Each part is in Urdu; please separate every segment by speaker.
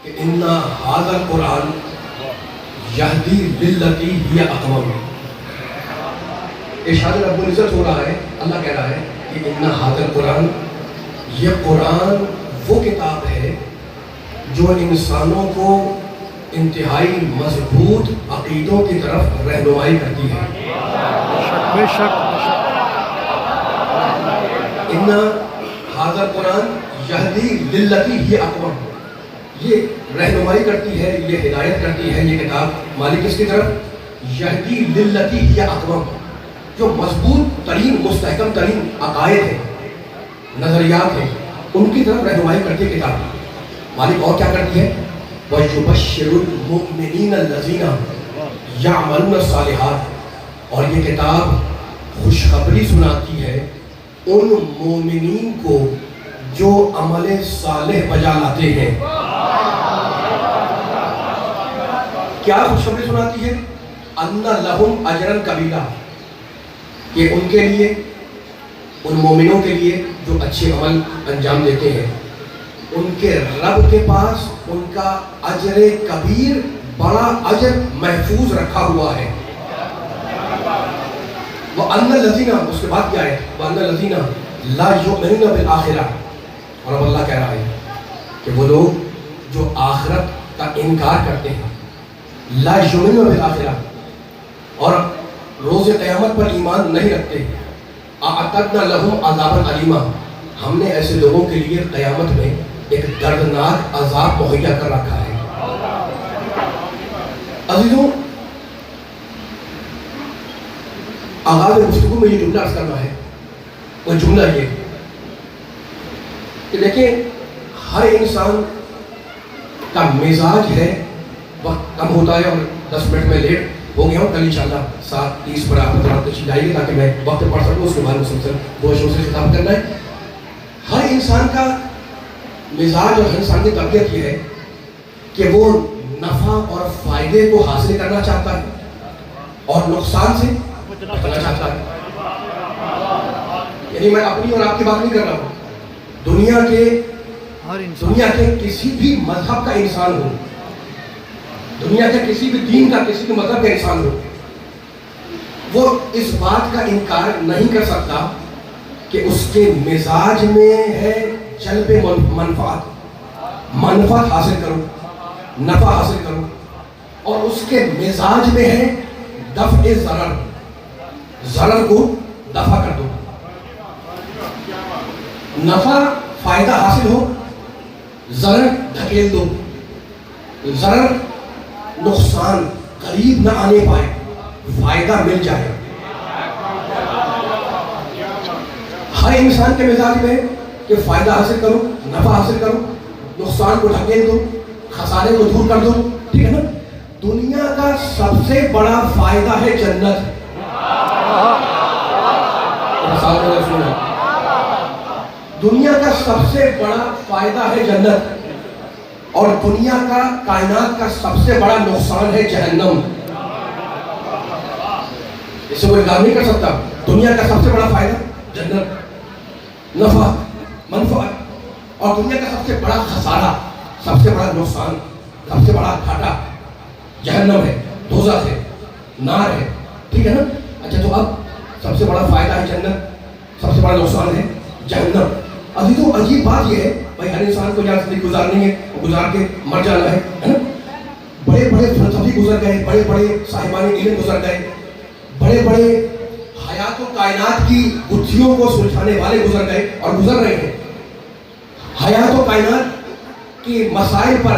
Speaker 1: کہ ان ھذا القرآن یہدی للتی ہی اقوم. ارشاد رب العزت ہو رہا ہے، اللہ کہہ رہا ہے کہ ان ھذا القرآن، یہ قرآن وہ کتاب ہے جو انسانوں کو انتہائی مضبوط عقیدوں کی طرف رہنمائی کرتی ہے.
Speaker 2: بے شک
Speaker 1: ان ھذا القرآن یہدی للتی ہی اقوم، یہ رہنمائی کرتی ہے، یہ ہدایت کرتی ہے یہ کتاب مالک کس کی طرف؟ یہدی للتی ہی اقوم، جو مضبوط ترین مستحکم ترین عقائد ہیں، نظریات ہیں، ان کی طرف رہنمائی کرتی ہے کتاب. مالک اور کیا کرتی ہے؟ وَيُبَشِّرُ الْمُؤْمِنِينَ الَّذِينَ يَعْمَلُونَ الصَّالِحَاتِ، اور یہ کتاب خوشخبری سناتی ہے ان مومنین کو جو عمل صالح بجا لاتے ہیں. کیا خوشخبری سناتی ہے؟ ان لہم اجرا کبیرا، کہ ان کے لیے، ان مومنوں کے لیے جو اچھے عمل انجام دیتے ہیں، ان کے رب کے پاس ان کا اجر کبیر، بڑا اجر محفوظ رکھا ہوا ہے. وَأَنَّ الَّذِينَ، اس کے بعد کیا ہے؟ وَأَنَّ الَّذِينَ لَا يُؤْمِنُونَ بِالْآخِرَةِ، اور اب اللہ کہہ رہا ہے کہ وہ لوگ جو آخرت کا انکار کرتے ہیں، لا یؤمنون بالآخرہ، اور روز قیامت پر ایمان نہیں رکھتے، اعتدنا لہم عذابا علیما، ہم نے ایسے لوگوں کے لیے قیامت میں ایک دردناک عذاب مہیا کر رکھا ہے. عزیزوں، آغاز گفتگو میں یہ جملہ عرض کرنا ہے، وہ جملہ یہ کہ دیکھیں، ہر انسان کا مزاج ہے، وقت کم ہوتا ہے اور 10 منٹ میں لیٹ ہو گیا ہوں، کل انشاءاللہ 7:30 پر آپ حضرات تشریف لائیے تاکہ میں وقت پڑھ سکوں، اس کے بعد مسلسل گوشوں سے خطاب کرنا ہے. ہر انسان کا مزاج اور ہر انسان کی طبیعت یہ ہے کہ وہ نفع اور فائدے کو حاصل کرنا چاہتا ہے اور نقصان سے بچنا چاہتا ہے. یعنی میں اپنی اور آپ کی بات نہیں کر رہا ہوں، دنیا کے کسی بھی مذہب کا انسان ہو، دنیا کے کسی بھی دین کا، کسی بھی مذہب کا انسان ہو، وہ اس بات کا انکار نہیں کر سکتا کہ اس کے مزاج میں ہے جلب منفعت حاصل کرو، نفع حاصل کرو، اور اس کے مزاج میں ہے دفع ضرر کو دفع کر دو. نفع فائدہ حاصل ہو، ضرر دھکیل دو، ضرر نقصان قریب نہ آنے پائے، فائدہ مل جائے. ہر انسان کے مزاج میں کہ فائدہ حاصل کرو، نفع حاصل کرو، نقصان کو ڈھکیل دو، خسارے کو دور کر دو، ٹھیک ہے نا. دنیا کا سب سے بڑا فائدہ ہے جنت. دنیا کا سب سے بڑا فائدہ ہے جنت، اور دنیا کا، کائنات کا سب سے بڑا نقصان ہے جہنم. اس سے کوئی انکار نہیں کر سکتا. دنیا کا سب سے بڑا فائدہ جنت، نفع، منفعت، اور دنیا کا سب سے بڑا خسارہ، سب سے بڑا نقصان، سب سے بڑا گھاٹا جہنم ہے، دوزخ ہے، نار ہے. ٹھیک ہے نا. اچھا، تو اب سب سے بڑا فائدہ ہے جنت، سب سے بڑا نقصان ہے جہنم. عزیزوں، عجیب بات یہ ہے، بھائی ہر انسان کو یہاں زندگی گزارنی ہے، گزار کے مر جانا ہے نا. بڑے بڑے فلسفی گزر گئے، بڑے بڑے صاحبان علم گزر گئے، بڑے بڑے حیات و کائنات کی گتھیوں کو سلجھانے والے گزر گئے اور گزر رہے ہیں. حیات و کائنات کے مسائل پر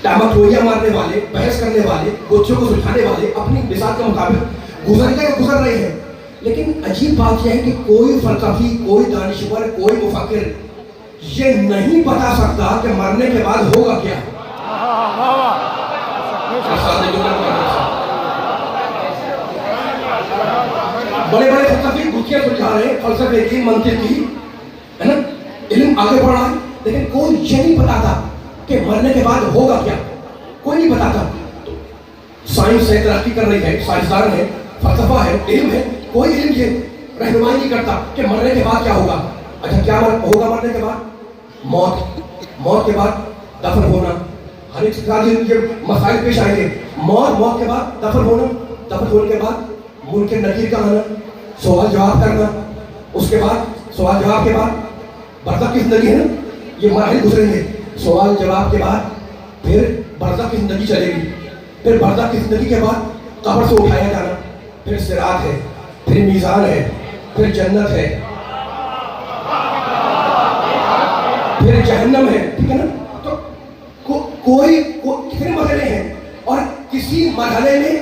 Speaker 1: ٹامکٹوریاں مارنے والے، بحث کرنے والے، گتھیوں کو سلجھانے والے اپنی مثال کے مطابق گزر گئے اور گزر رہے ہیں. لیکن عجیب بات یہ ہے کہ کوئی فلسفی، کوئی دانشور، کوئی مفکر یہ نہیں بتا سکتا کہ مرنے کے بعد ہوگا کیا. بڑے بڑے فلسفی گتھیاں سلجھا رہے ہیں، فلسفے کی، منطق کی، ہے نا، علم آگے بڑھ رہا ہے، لیکن کوئی یہ نہیں بتاتا کہ مرنے کے بعد ہوگا کیا. کوئی نہیں بتاتا. سائنس ہے، ترقی کر رہی ہے، سائنسدان ہے، فلسفہ ہے، علم ہے، کوئی علم یہ رہنمائی نہیں کرتا کہ مرنے کے بعد کیا ہوگا. اچھا، کیا ہوگا مرنے کے بعد؟ موت. موت کے بعد دفن ہونا، ہر ایک ساتھ یہ مسائل پیش آئیں گے. موت کے بعد دفن ہونا، دفن ہونے کے بعد منکر نکیر کا آنا، سوال جواب کرنا، اس کے بعد سوال جواب کے بعد برزخ کی زندگی ہے نا، یہ مراحل گزریں گے. سوال جواب کے بعد پھر برزخ کی زندگی چلے گی، پھر برزخ کی زندگی کے بعد قبر سے اٹھایا جانا، پھر صراط ہے، پھر میزان ہے، پھر جنت ہے، پھر جہنم ہے. ٹھیک ہے نا؟ تو کوئی کتنے مرحلے ہیں اور کسی مرحلے میں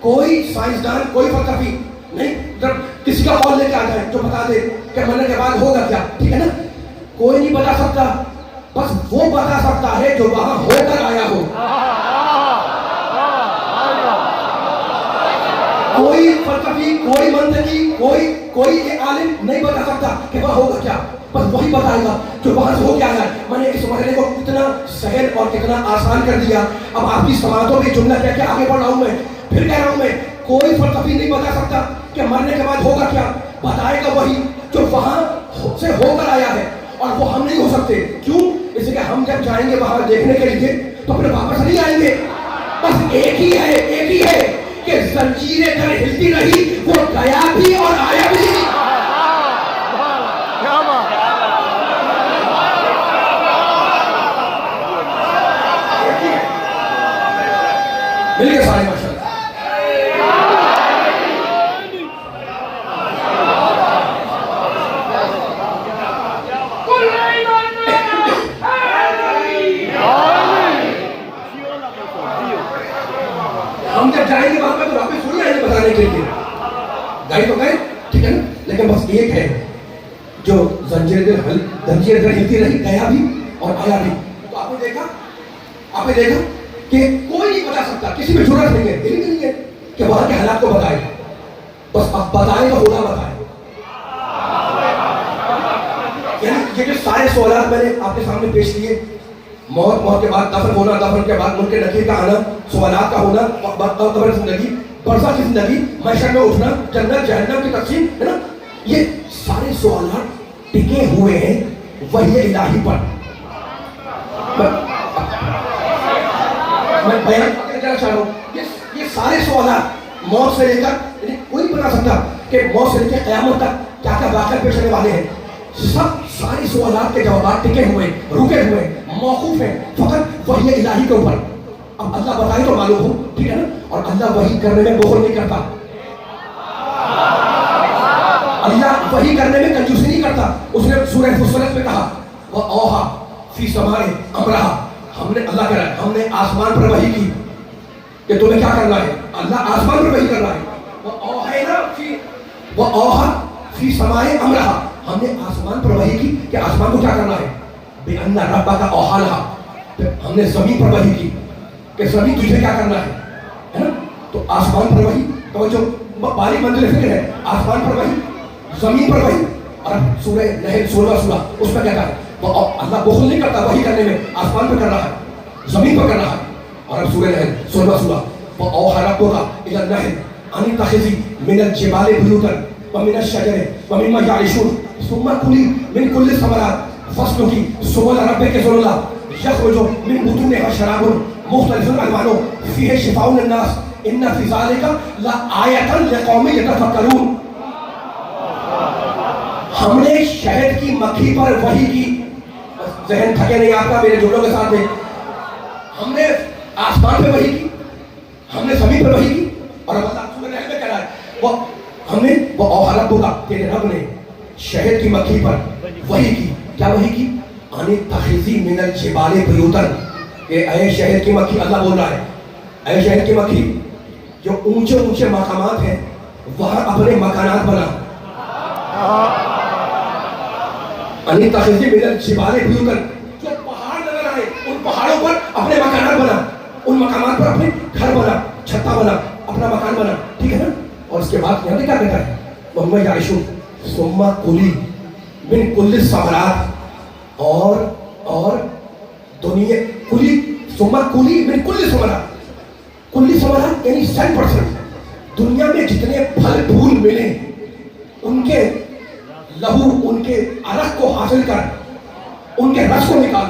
Speaker 1: کوئی سائنسدان کوئی فلسفی نہیں جب کسی کا قول لے کے آ جائے جو بتا دے کہ مرنے کے بعد ہوگا کیا. ٹھیک ہے نا؟ کوئی نہیں بتا سکتا، بس وہ بتا سکتا ہے جو وہاں ہو کر آیا ہو. کوئی فلسفی، کوئی منطقی، کوئی عالم نہیں بتا سکتا کہ وہاں ہوگا کیا، بس وہی بتائے گا جو وہاں سے ہو کے آیا ہے. میں نے اس مرحلے کو کتنا سہل اور کتنا آسان کر دیا. اب آپ کی سماعتوں میں جملہ کہہ کے آگے بڑھ رہا ہوں میں، پھر کہہ رہا ہوں میں، کوئی فلسفی نہیں بتا سکتا کہ مرنے کے بعد ہوگا کیا، بتائے گا وہی جو وہاں سے ہو کر آیا ہے. اور وہ ہم نہیں ہو سکتے. کیوں؟ اس لیے کہ ہم جب جائیں گے وہاں دیکھنے کے لیے تو پھر واپس نہیں آئیں گے. بس ایک ہی ہے کہ زنجیریں در ہلتی رہی، وہ گیا بھی اور آیا بھی. مل گئے سارے ماشاء اللہ. ہم جب جائیں گے وہاں پہ تو واپس تھوڑی آئیں گے بتانے کے لیے. گئے تو گئے، ٹھیک ہے نا، لیکن بس ایک ہے جو زنجیر در ہلتی رہی، گیا بھی اور آیا بھی. تو آپ نے دیکھا کہ کوئی نہیں بتا سکتا، کسی میں ضرورت نہیں ہے، دل نہیں ہے کہ وہاں کے حالات کو بتائے. بس اب بتائے تو خدا بتائے. یعنی یہ جو سارے سوالات میں نے آپ کے سامنے پیش کیے، موت کے بعد دفن ہونا، دفن کے بعد منکر نکیر کا آنا، سوالات کا ہونا، قبر زندگی، برزخ کی زندگی، محشر میں اٹھنا، جنت جہنم کی تقسیم، ہے نا، یہ سارے سوالات ٹکے ہوئے ہیں وحی الہی پر. میں بیان کرنا چاہ رہا ہوں یہ سارے سوالات موت سے لے کر، یعنی کوئی نہیں بتا سکتا کہ موت سے لے کے قیامت تک کیا کیا واقعہ پیش آنے والے ہیں. سارے سوالات کے جوابات ٹکے ہوئے، رکے ہوئے، موقوف ہیں فقط وحی الہی کے اوپر. اب اللہ بتائے تو معلوم ہو، ٹھیک ہے نا. اور اللہ وحی کرنے میں بخل نہیں کرتا، اللہ وحی کرنے میں کنجوسی نہیں کرتا. اس نے سورہ فصلت میں کہا وَأَوْحَىٰ فِي سَمَاءِ أَمْرَهَا، ہم نے اللہ کہہ رہا ہے ہم نے آسمان پر وحی کی کہ تمہیں کیا کرنا ہے. اللہ آسمان پر وحی کر رہا ہے. وَأَوْحَىٰ فِي سَمَاءِ أَمْرَهَا، ہم نے آسمان پر وحی کی کہ آسمان کو کیا کرنا ہے. بِأَنَّ رَبَّكَ أَوْحَىٰ لَهَا، ہم نے زمین پر وحی کی کہ زمین تجھے کیا کرنا ہے نا. تو آسمان پر وحی، توجہ باری منزل فکر ہے، آسمان پر وحی، زمین پر وحی. اور سورہ نحل 16 سورہ اس میں کہتا ہے اللہ بخل نہیں کرتا وحی کرنے میں، آسمان پہ کر رہا ہے، زمین پہ کر رہا ہے. اور اب سورہ نحل 16 سورہ وَأَوْحَىٰ رَبُّكَ إِلَى النَّحْلِ أَنِ اتَّخِذِي مِنَ الْجِبَالِ بُيُوتًا وَمِنَ الشَّجَرِ وَمِمَّا يَعْرِشُونَ ثُمَّ كُلِي مِنْ كُلِّ الثَّمَرَاتِ فَاسْلُكِي سُبُلَ رَبِّكِ ذُلُلًا يَخْرُجُ مِنْ بُطُونِهَا شَرَابٌ مُخْتَلِفٌ أَلْوَانُهُ فِيهِ شِفَاءٌ لِلنَّاسِ إِنَّ فِي ذَلِكَ لَآيَةً لِقَوْمٍ يَتَفَكَّرُونَ. ہم نے شہد کی مکھی پر وحی کی. ذہن تھکے نہیں آپ کا میرے جملوں کے ساتھ میں. ہم نے آسمان پہ وحی کی، ہم نے زمین پر وحی کی. اور اب اللہ سورہ نحل میں کہہ رہا ہے ہم نے وَأَوْحَىٰ رَبُّكَ، تیرے رب نے شہد کی مکھی پر وحی کی. کیا وحی کی؟ أَنِ اتَّخِذِي مِنَ الْجِبَالِ بُيُوتًا، کہ اے شہد کی مکھی، اللہ بول رہا ہے اے شہد کی مکھی جو اونچے اونچے مقامات ہیں وہاں اپنے مکانات بنا. أَنِ اتَّخِذِي مِنَ الْجِبَالِ بُيُوتًا، جو پہاڑ نظر آئے ان پہاڑوں پر اپنے مکانات بنا، ان مقامات پر اپنے گھر بنا، چھتا بنا، اپنا مکان بنا. ٹھیک ہے نا. اور اس کے بعد یہاں پہ کیا کہتا ہے وَمَّا يَعْرِشُونَ ثُمَّ كُلِي مِنْ كُلِّ الثَّمَرَاتِ، اور دنیا کلی ثم کلی من کل ثمرات، کلی ثمرات یعنی 100%. دنیا میں جتنے پھل پھول ملے ان کے لہو، ان کے عرق کو حاصل کر، ان کے رس کو نکال.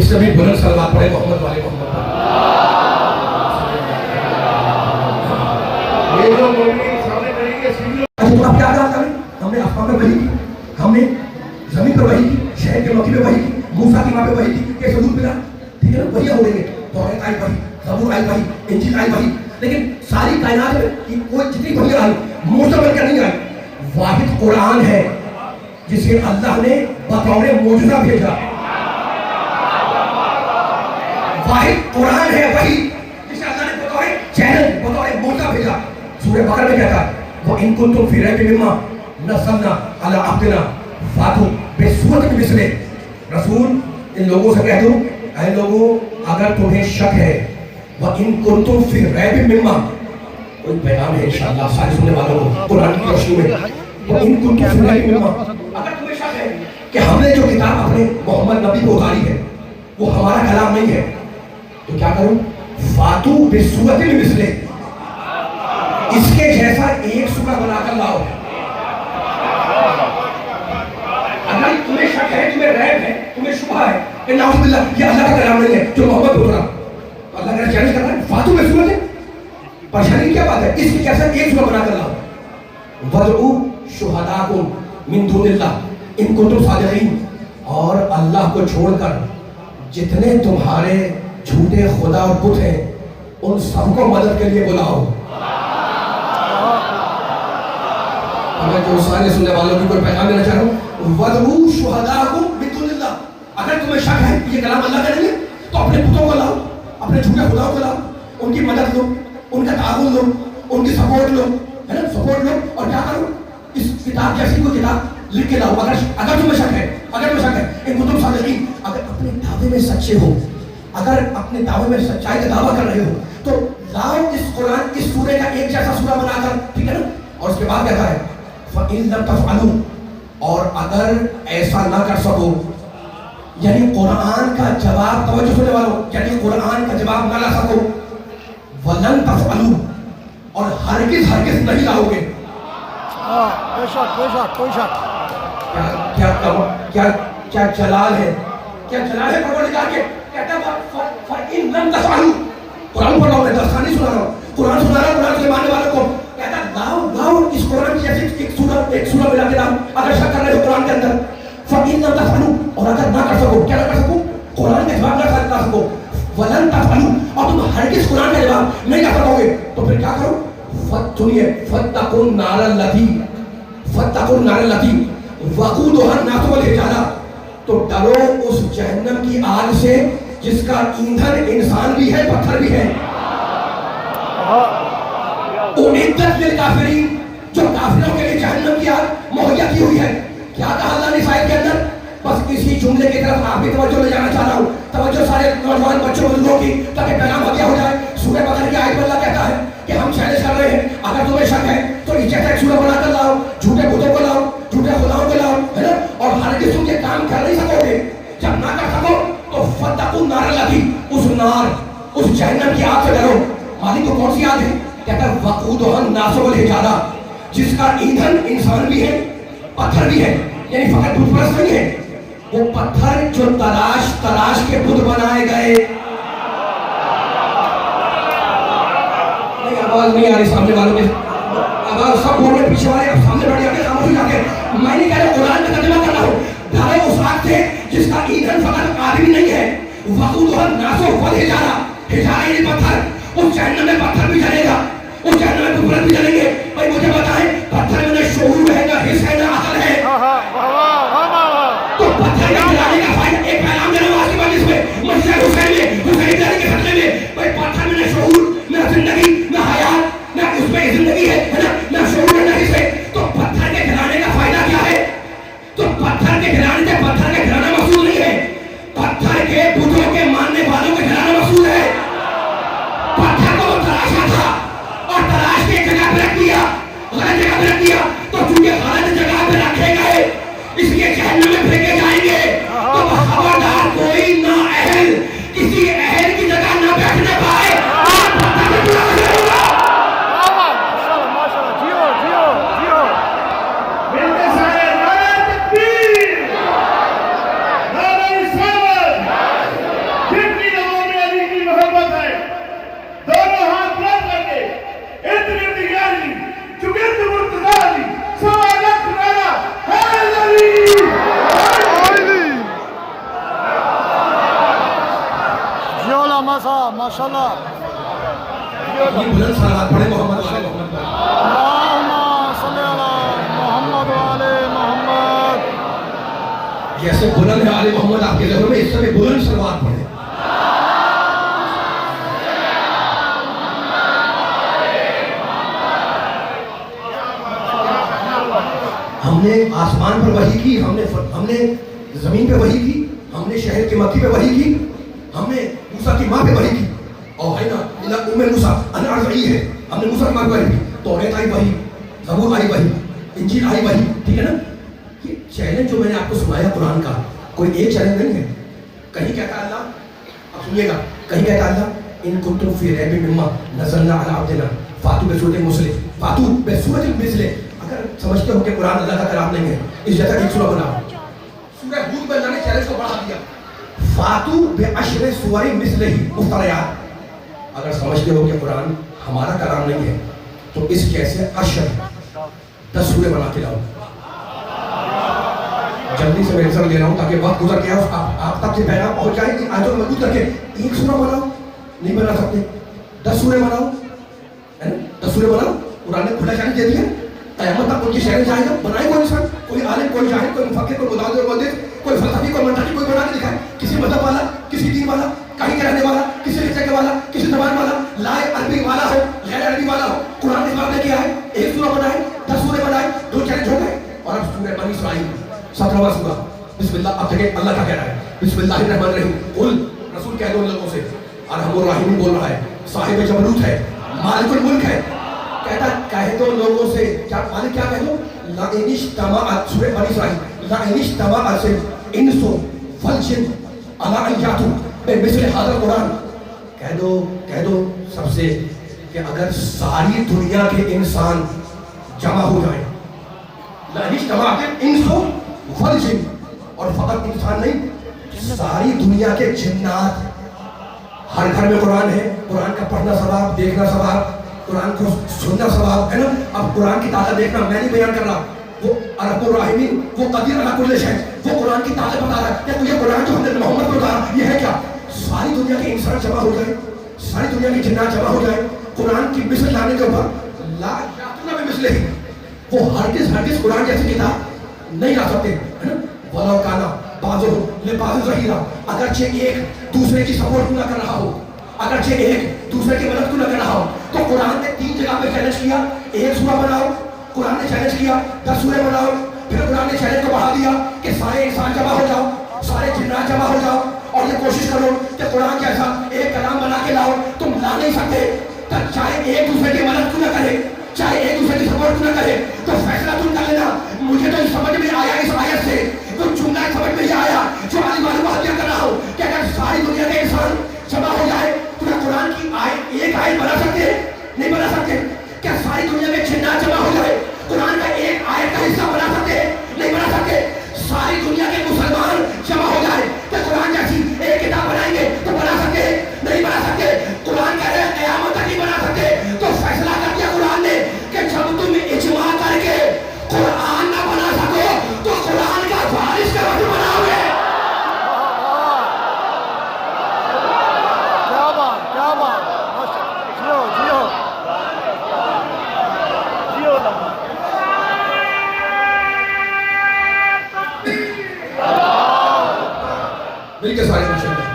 Speaker 1: اس سے بھی بلند سلوات پڑھے محمد والے محمد پر۔ یہ جو مومن سامنے کریں گے سیدھی تو آپ کیا کہا کریں؟ ہم نے آسمان میں وحی کی، ہم نے زمین پر وحی کی، شہر کے موقع پہ وحی کی، موسیٰ کی ماں پہ وحی کی کہ سدود ملا، ٹھیک ہے نا؟ وحیاں ہو رہی ہیں، توریت آئی وحی، زبور آئی وحی، انجیل آئی وحی، لیکن ساری کائنات میں کوئی جتنی وحیاں آئی موسیٰ بن کر نہیں آئی، واحد قرآن ہے جسے اللہ نے بطور معجزہ بھیجا، واحد قرآن ہے وہی جسے اللہ نے بطور چیلنج بطور معجزہ بھیجا۔ سورہ بقرہ میں کہتا ہے وَإِن كُنتُمْ فِي رَيْبٍ مِّمَّا نَزَّلْنَا عَلَىٰ عَبْدِنَا فَأْتُوا بِسُورَةٍ مِّن مِّثْلِهِ۔ رسول ان لوگوں سے کہہ دو اے لوگوں اگر تمہیں شک ہے وَإِن كُنتُمْ فِي رَيْبٍ مِّمَّا، کوئی پیغام ہے انشاءاللہ سارے سننے والوں کو قرآن کی روشنی میں، وَإِن كُنتُمْ فِي رَيْبٍ مِّمَّا، اگر تمہیں شک ہے کہ ہم نے جو کتاب اپنے محمد نبی کو اتاری ہے وہ ہمارا کلام نہیں ہے تو کیا کروں؟ فاتو بسورۃ مثلہ، اس کے جیسا ایک سورہ بنا کر لاؤ۔ اگر تمہیں شک ہے، تمہیں ریب ہے، تمہیں شبہ ہے کہ نعوذ باللہ یہ اللہ کا کلام نہیں ہے جو محمد کو اترا، اللہ کا چیلنج کر رہا ہے فاتو بسورۃ، پریشانی کیا بات ہے؟ اس کے جیسا ایک سورہ بنا کر لاؤ۔ وَادْعُوا شُهَدَاءَكُم مِّن دُونِ اللَّهِ إِن كُنتُمْ صَادِقِينَ، اور اللہ کو چھوڑ کر جتنے تمہارے جھوٹے خدا اور بت ہیں ان سب کو مدد کے لیے بلاؤ۔ میں جو سارے سننے والوں کی کوئی پیغام دینا چاہ رہا ہوں وَادْعُوا شُهَدَاءَكُم مِّن دُونِ اللَّهِ، اگر تمہیں شک ہے یہ کلام اللہ کا نہیں ہے تو اپنے بتوں کو لاؤ، اپنے جھوٹے خداؤں کو لاؤ، ان کی مدد لو، ان کا تعاون لو، ان کی سپورٹ لو، ہے نا؟ سپورٹ لو اور کیا کرو؟ اس کتاب جیسی کوئی کتاب لکھ کے لاؤ۔ اگر تمہیں شک ہے، اگر تمہیں شک ہے ان کنتم صادقین، اگر اپنے دعوے میں سچے ہو، اگر اپنے دعوے میں سچائی کا دعویٰ کر رہے ہو تو لاؤ اس قرآن اس سورے کا ایک جیسا سورہ بنا کر، ٹھیک ہے نا؟ اور اس کے بعد کہتا ہے فَإِن لَمْ تَفْعَلُوا، اور اگر ایسا نہ کر سکو، یعنی قرآن کا جواب، توجہ سننے والوں، یعنی قرآن کا جواب نہ لا سکو، وَلَن تَفْعَلُوا، اور ہرگز ہرگز نہیں لاؤ گے۔
Speaker 2: بے شک بے شک کوئی شک،
Speaker 1: کیا جلال ہے، کیا جلال ہے پروردگار کے، کہتا ہے فَإِن لَمْ تَفْعَلُوا، قرآن پڑھ رہا ہوں میں، دستانی سنا رہا ہوں، قرآن سنا رہا ہوں، قرآن سے ماننے والوں کو کہتا ہے لاؤ اس قرآن کی جیسے ایک سورہ ملا کے لاؤ، اگر شک کر رہے ہو قرآن کے اندر، فَإِن لَمْ تَفْعَلُوا، اور اگر نہ کر سکو، کیا نہ کر سکو؟ قرآن کا جواب نہ کر سکو، وَلَن تَفْعَلُوا، اور تم ہرگز قرآن کا جواب نہیں کر سکو گے تو پھر کیا کرو؟ فَاتَّقُوا النَّارَ الَّتِي وَقُودُهَا النَّاسُ وَالْحِجَارَةُ، تو ڈرو اس جہنم کی آگ سے جس کا ایندھن انسان بھی ہے پتھر بھی ہے۔ اُعِدَّتْ لِلْکَافِرِینَ، جو کافروں کے لیے جہنم کی آگ مہیا کی ہوئی ہے۔ کیا کہا اللہ نے آیت کے اندر؟ بس اسی جملے کی طرف آپ بھی توجہ لے جانا چاہ رہا ہوں، توجہ سارے نوجوان بچوں بزرگوں کی، تاکہ پیغام ہدیہ ہو جائے۔ سورہ بقرہ کی آیت میں اللہ کہتا ہے کہ ہم چیلنج کر رہے ہیں اگر تمہیں شک ہے تو اس جیسا ایک سورہ بنا کر لاؤ، جھوٹے بتوں کو لاؤ، جھوٹے خداؤں کو لاؤ، ہے نا؟ اور ہرگز تم یہ کام کر نہیں سکو گے۔ جب نہ کر سکو تو فَاتَّقُوا النَّارَ الَّتِي، اس جہنم کی آگ سے ڈرو۔ مالک کو کون سی آگ ہے؟ کہتا ہے وَقُودُهَا النَّاسُ وَالْحِجَارَةُ، جس کا ایندھن انسان بھی ہے پتھر بھی ہے، یعنی فقط بت پرست نہیں ہے، وہ پتھر جو تراش کے بت بنائے گئے۔ آواز نہیں آ رہی سامنے والوں کے، آواز سب بول رہے پیچھے والے، اب سامنے بیٹھ جاتے خاموش ہو جاتے۔ میں نہیں کہہ رہا قرآن کا ترجمہ کر رہا ہوں، ڈرے اس آگ سے جس کا ایندھن فقط آدمی نہیں ہے، وَقُودُهَا النَّاسُ وَالْحِجَارَةُ، حجارہ یعنی پتھر، اس جہنم میں پتھر بھی جلے گا، اس جہنم میں بت بھی جلیں گے۔ بھائی مجھے بتائیں پتھر میں نہ شعور ہے، نہ حس ہے، نہ عقل ہے، تو پتھر کے جلانے کا فائدہ، ایک پیغام دینا ہوں آج کی مجلس میں، مسجد حسین میں، حسین جانے کے خطرے میں، بھائی پتھر میں نہ شعور، نہ زندگی، نہ حیات، نہ اس میں زندگی ہے نا، نہ شعور ہے، نہ حس ہے، تو پتھر کے جلانے کا فائدہ کیا ہے؟ تو پتھر کے جلانے سے پتھر کے جلانا مقصود نہیں ہے، پتھر کے بتوں کے ماننے والوں کے جلانا مقصود ہے۔ پتھر کو تراشا تھا اور تراش کے جگہ پہ رکھ دیا، غلط جگہ پہ رکھ دیا، تو چونکہ غلط جگہ پہ
Speaker 2: صاحب ماشاء اللہ.
Speaker 1: یہ بلند صلوات پڑھیں محمد والے محمد پر.
Speaker 2: اللہم صلی علی محمد وعلی محمد.
Speaker 1: جیسے بلند ہے آل محمد آپ کے ذہنوں میں، اس طرح بلند صلوات پڑھیں. ہم نے آسمان پر وحی کی، ہم نے زمین پہ وحی کی، ہم نے شہر کے مکی پہ وحی کی، ہم نے موسیٰ کی ماں پہ وحی کی. اور ہے نا ام موسیٰ انعرضی ہے، ہم نے موسیٰ کی ماں پہ وحی کی. توریت آئی وحی، زبور آئی وحی، انجیل آئی وحی. ٹھیک ہے نا. یہ چیلنج جو میں نے آپ کو سنایا قرآن کا، کوئی ایک چیلنج نہیں ہے. کہیں کہتا ہے اللہ، اب سنیے گا، کہیں کہتا ہے اللہ ان کنتم فی ریب مما نزلنا علی عبدنا فاتوا بسورۃ مثلہ، فاتوا بسورۃ مثلہ. اگر سمجھتے ہو کہ قرآن اللہ کا کلام نہیں ہے، اس جیسا ایک سورہ بناؤ. سورہ ہود میں اللہ نے چیلنج کو بڑھا دیا، فاتوا بعشر سور مثلہ مفتریات. اگر سمجھتے ہو کہ قرآن ہمارا کلام نہیں ہے تو اس جیسے 10 سورے بنا کے لاؤ. جلدی سے میں آنسر دے رہا ہوں تاکہ وقت گزر گیا آپ تک سے پہلا پہنچ جائے کہ آیتوں کو مضبوط کر کے ایک سورہ بناؤ. نہیں بنا سکتے، 10 سورے بناؤ، ہے نا. 10 سورے بناؤ. قرآن نے کھلا چیلنج دے دیا. قیامت تک ان کی شہر جائے گا. بنائے کوئی انسان، کوئی عالم، کوئی جاہل، کوئی مفکر، کوئی مدعو محدث، کوئی فلسفی، کوئی منطقی، کوئی بنا کے دکھائے. کسی مذہب والا، کسی دین والا، کہیں کے رہنے والا، کسی خطے کے والا، کسی زبان والا، لائے عربی والا ہو، غیر عربی والا ہو، قرآن نے جواب نے کیا ہے. ایک سورہ بنائے، 10 سورے بنائے، 2 چیلنج ہو گئے. اور اب سورہ بنی اسرائیل 17واں سورہ. بسم اللہ. اب دیکھیں اللہ کا کہہ رہا ہے بسم اللہ الرحمن الرحیم. قل رسول کہہ دو ان لوگوں سے، ارحم الراحمین بول رہا ہے، صاحب جبروت ہے، مالک الملک ہے. کہتا کہہ دو لوگوں سے، کیا مالک کیا کہہ دو؟ لَإِنِ اجْتَمَعَتْ سورہ بنی اسرائیل لَإِنِ اجْتَمَعَتْ الْإِنسُ وَالْجِنُّ عَلَىٰ أَن يَأْتُوا بِمِثْلِ هَٰذَا الْقُرْآنِ. کہہ دو سب سے کہ اگر ساری دنیا کے انسان جمع ہو جائیں، لَإِنِ اجْتَمَعَتِ الْإِنسُ وَالْجِنُّ، اور فقط انسان نہیں، ساری دنیا کے جنات. ہر گھر میں قرآن ہے، قرآن کا پڑھنا ثواب، دیکھنا ثواب، قرآن کو سننا ثواب ہے نا. اب قرآن کی طاقت دیکھنا، میں نہیں بیان کر رہا، وہ ارحم الراحمین، وہ قدیر علی کل شیء، وہ قرآن کی طاقت بتا رہا ہے. کیا تجھے قرآن جو حضرت محمد کو اتارا یہ ہے کیا؟ ساری دنیا کے انسان جمع ہو جائے، ساری دنیا کے جنات جمع ہو جائے قرآن کی مثل لانے کے اوپر، لا یاتون بمثلہ، وہ ہرگز قرآن جیسی کتاب نہیں لا سکتے، ہے نا. وَلَوْ كَانَ بَعْضُهُمْ لِبَعْضٍ ظَهِيرًا، اگرچہ ایک دوسرے کی سپورٹ نہ کر رہا ہو، اگرچہ ایک دوسرے کی مدد کو نہ کر رہا ہو. تو قرآن نے 3 جگہ پہ چیلنج کیا. ایک سورہ بناؤ، قرآن نے چیلنج کیا 10 سورے بناؤ. پھر قرآن نے چیلنج کو بڑھا دیا کہ سارے انسان جمع ہو جاؤ، سارے جنات جمع ہو جاؤ، اور یہ کوشش کرو کہ قرآن جیسا ایک کلام بنا کے لاؤ. تم لا نہیں سکتے، چاہے ایک دوسرے کی مدد کو نہ کرے، چاہے ایک دوسرے کی سپورٹ کو نہ کرے. تو فیصلہ تم کر لینا. مجھے تو سمجھ میں آیا اس آیت سے، تو جملہ سمجھ میں یہ آیا جو علی والے کو ہدیہ کر رہا ہوں کہ اگر ساری دنیا کے انسان جمع ہو جائے تو کیا قرآن کی ایک آیت بنا سکتے؟ نہیں بنا سکتے. کیا ساری دنیا میں جنات جمع ہو جائے قرآن کا ایک آیت کا حصہ بنا سکتے؟ نہیں بنا سکتے. ساری دنیا کے مسلمان جمع ہو جائے کہ قرآن جیسی ایک کتاب بنائیں گے تو بنا سکتے؟ نہیں بنا سکتے. قرآن کہہ رہے ہیں قیامت تک نہیں بنا سکتے. تو فیصلہ کر دیا قرآن نے کہ جب تم اجماع کر کے قرآن نہ بنا سکو تو قرآن کا وارث کا وقت بناؤ گے.
Speaker 2: کیا بات جیو جیو جیو.
Speaker 1: مل کے سارے ماشاء اللہ.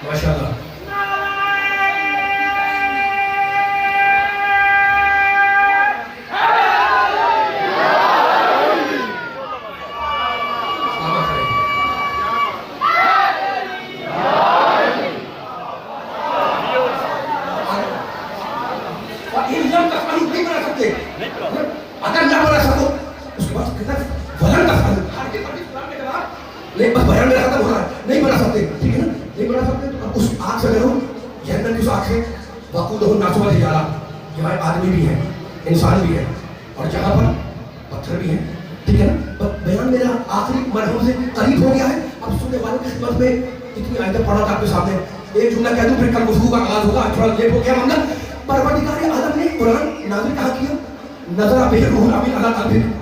Speaker 1: ماشاء اللہ. اگر نہ بنا سکو اس کے بعد کہتا ہے ولن تفعلوا، نہیں بس بیان میرا ختم ہو رہا ہے، نہیں بنا سکتے. ٹھیک ہے نا، نہیں بنا سکتے. تو اب اس آگ سے ڈرو، جہنم کی اس آگ سے. وقودہ الناس والحجارہ، یہاں آدمی بھی ہے، انسان بھی ہے، اور جہاں پر پتھر بھی ہے. ٹھیک ہے نا. بیان میرا آخری مرحلے سے قریب ہو گیا ہے. اب سننے والوں کی خدمت میں اتنی آیتیں پڑھا تھا آپ کے سامنے. ایک جملہ کہہ دوں پھر کل گفتگو کا آغاز ہوگا. تھوڑا لیٹ ہو گیا معاملہ. پروردگار عالم نے قرآن نازل کہاں کیا؟ نظر بہ روح الامین علی قلبک.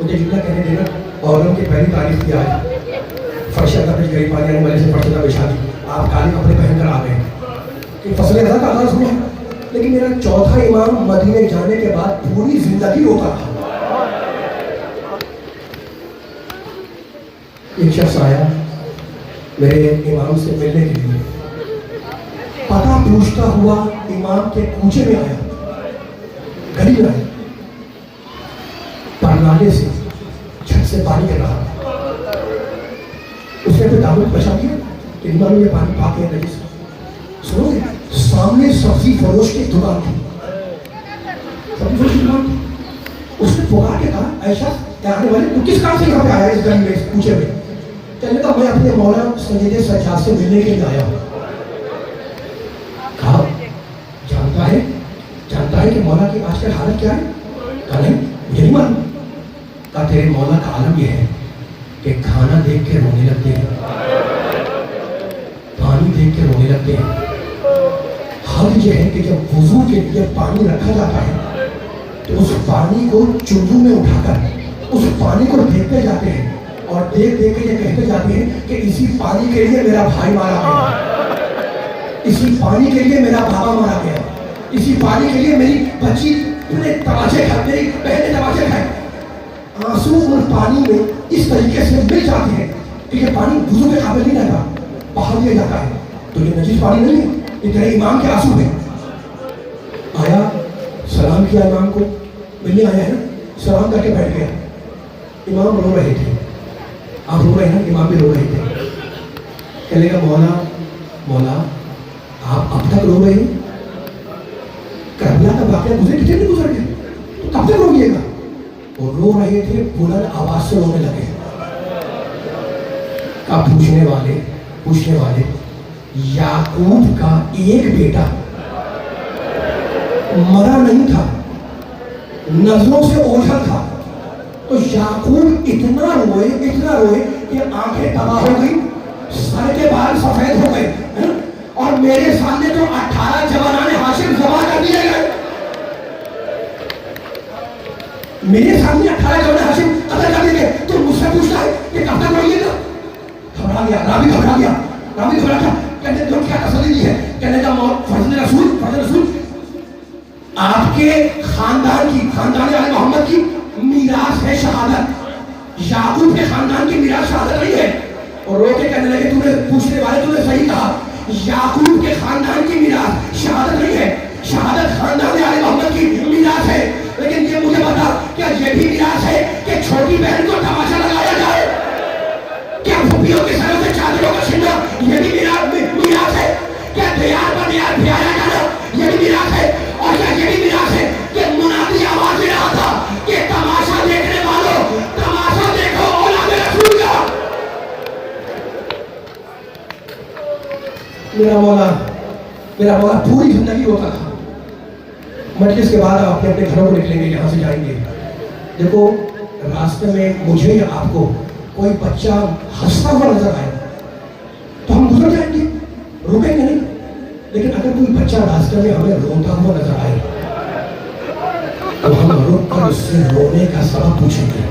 Speaker 1: مجھے جملہ کہنے دینا عورتوں کی پہلی تعریف کی آج فرشتہ پہ گئی پانی آنے والے سے فرشتہ بچھا دی آپ کالے کپڑے پہن کر آ گئے کہ فصل ازا کا آغاز ہوا. لیکن میرا چوتھا امام مدینے جانے کے بعد پوری زندگی روتا تھا. ایک شخص آیا میرے امام سے ملنے کے لیے, پتہ پوچھتا ہوا امام کے کوچے میں آیا, گلی میں آیا, پرنالے سے چھت سے پانی گر رہا. اس نے پھر دعوت بچا دیا کہ امام یہ پانی پاک ہے نجس. سنو گے سامنے سبزی فروش کی دکان تھی, سبزی فروش کی دکان تھی. اس نے پکار کے کہا ایسا آنے والے تو کس کام سے یہاں پہ آیا اس گلی میں اس کوچے میں؟ کہنے کا میں اپنے مولا سید سجاد سے ملنے کے لیے آیا ہوں. کہا جانتا ہے کہ مولا کی آج کل حالت کیا ہے؟ کہا نہیں مجھے نہیں معلوم. کہا تیرے مولا کا عالم یہ ہے کہ کھانا دیکھ کے رونے لگتے ہیں, پانی دیکھ کے رونے لگتے ہیں. حد یہ ہے کہ جب وضو کے لیے پانی رکھا جاتا ہے تو اس پانی کو چنجو میں اٹھا کر اس پانی کو دیکھتے جاتے ہیں اور دیکھ کے یہ کہتے جاتے ہیں کہ اسی پانی کے لیے میرا بھائی مارا گیا, اسی پانی کے لیے میرا بابا مارا گیا, اسی پانی کے لیے میری بچی نے تماچے کھائے, میری بہن نے تماچے کھائے. آنسو اور پانی میں اس طریقے سے مل جاتے ہیں کہ یہ پانی وضو کے قابل نہیں رہتا, بہا دیا جاتا ہے. تو یہ نجیس پانی نہیں ہے, یہ تیرے امام کے آنسو ہیں. آیا سلام کیا امام کو, ملنے آیا ہے, سلام کر کے بیٹھ گیا. امام رو رہے تھے, آپ رو رہے ہیں, امام بھی رو رہے تھے. کہنے کا مولا آپ اب تک رو رہے ہیں, کربلا کا واقعہ گزرے کتنے نہیں گزر گئے, تو کب تک روئیے گا؟ وہ رو رہے تھے, بلند آواز سے رونے لگے. کہا پوچھنے والے یعقوب کا ایک بیٹا مرا نہیں تھا, نظروں سے اوجھل تھا, تو یعقوب اتنا روئے کہ آنکھیں تباہ ہو گئی, سر کے بال سفید ہو گئے, اور میرے سامنے تو 18 جوانان ہاشم ذبح کر دیے گئے. میرے سامنے 18 جوانان ہاشم قتل کر دیے گئے. تو مجھ سے پوچھتا ہے کہ کب تک روئیے گا؟ گھبرا گیا, راوی گھبرا گیا. کہنے جو کیا تسلی دی ہے, کہنے کا فرزند رسول آپ کے خاندان آل محمد کی میراث ہے شہادت, یعقوب کے خاندان کی میراث شہادت نہیں ہے. اور رو کے کہنے لگے پوچھنے والے تم نے صحیح کہا, یعقوب کے خاندان کی میراث شہادت نہیں ہے, شہادت خاندان آل محمد کی میراث ہے. لیکن یہ مجھے بتا کیا یہ بھی میراث ہے کہ چھوٹی بہن کو تماشا لگایا جائے, کیا پھوپھیوں کے سروں سے چادروں کا چھیننا یہ بھی میراث ہے, کیا دیار پر دیار پھیلایا جانا یہ بھی میراث ہے, اور کیا یہ بھی میراث ہے کہ منادی آواز دے رہا تھا کہ تماشا دیکھنے والوں تماشا دیکھو اولاد رسول کا. میرا مولا پوری زندگی ہوتا تھا. مجلس کے بعد آپ اپنے گھروں کو نکلیں گے, یہاں سے جائیں گے. دیکھو راستے میں مجھے یا آپ کو کوئی بچہ ہنستا ہوا نظر آئے تو ہم گزر جائیں گے, روکیں گے نہیں. لیکن اگر کوئی بچہ راستے میں ہمیں روتا ہوا نظر آئے تو ہم رک کر اس سے رونے کا سبب پوچھیں گے.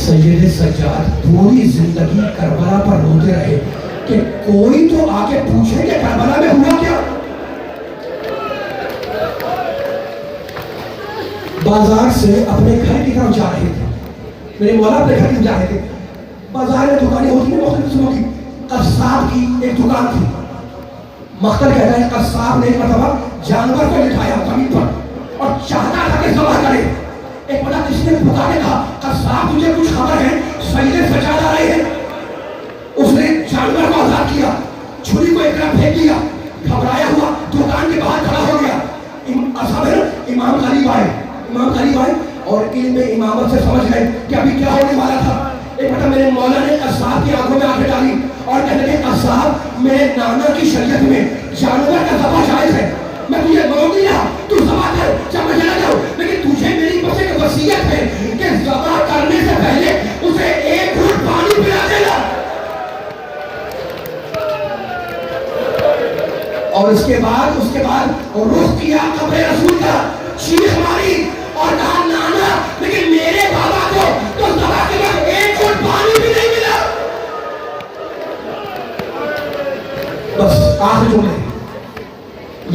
Speaker 1: سید سجاد پوری زندگی کربلا پر روتے رہے کہ کوئی تو آ کے پوچھے کہ کربلا میں ہوا کیا. بازار سے اپنے گھر کی طرف جا رہے تھے, میرے مولا اپنے گھر کی طرف جا رہے تھے. بازار میں دکانیں ہوتی ہیں مختلف قسموں کی. قصاب کی ایک دکان تھی. مختل کہتا ہے قصاب نے ایک مرتبہ جانور کو لٹھایا زمین پر اور چاہتا تھا کہ ذبح کرے. ایک بڑا کسی نے پکارے کہا قصاب تجھے کچھ خبر ہے, سید سجاد آ رہے ہیں. اس نے جانور کو آزاد کیا, چھری کو ایک طرف پھینک دیا, گھبرایا ہوا دکان کے باہر کھڑا ہو گیا. امام قریب آئے اور علم امامت سے سمجھ گئے کہ ابھی کیا ہونے والا تھا. ایک بتا میرے مولا نے قصاب کی آنکھوں میں آنکھیں ڈالی اور کہنے لگے قصاب میرے نانا کی شریعت میں جانور کا ذبح جائز ہے, میں تجھے روک نہیں رہا, تو ذبح کر جب میں چلا جاؤں, لیکن تجھے میری بس ایک وصیت ہے کہ ذبح کرنے سے پہلے اسے ایک گھونٹ پانی پلا دینا. اور اس کے بعد رخ کیا قبر رسول کا, چیخ ماری اور کہا نانا, لیکن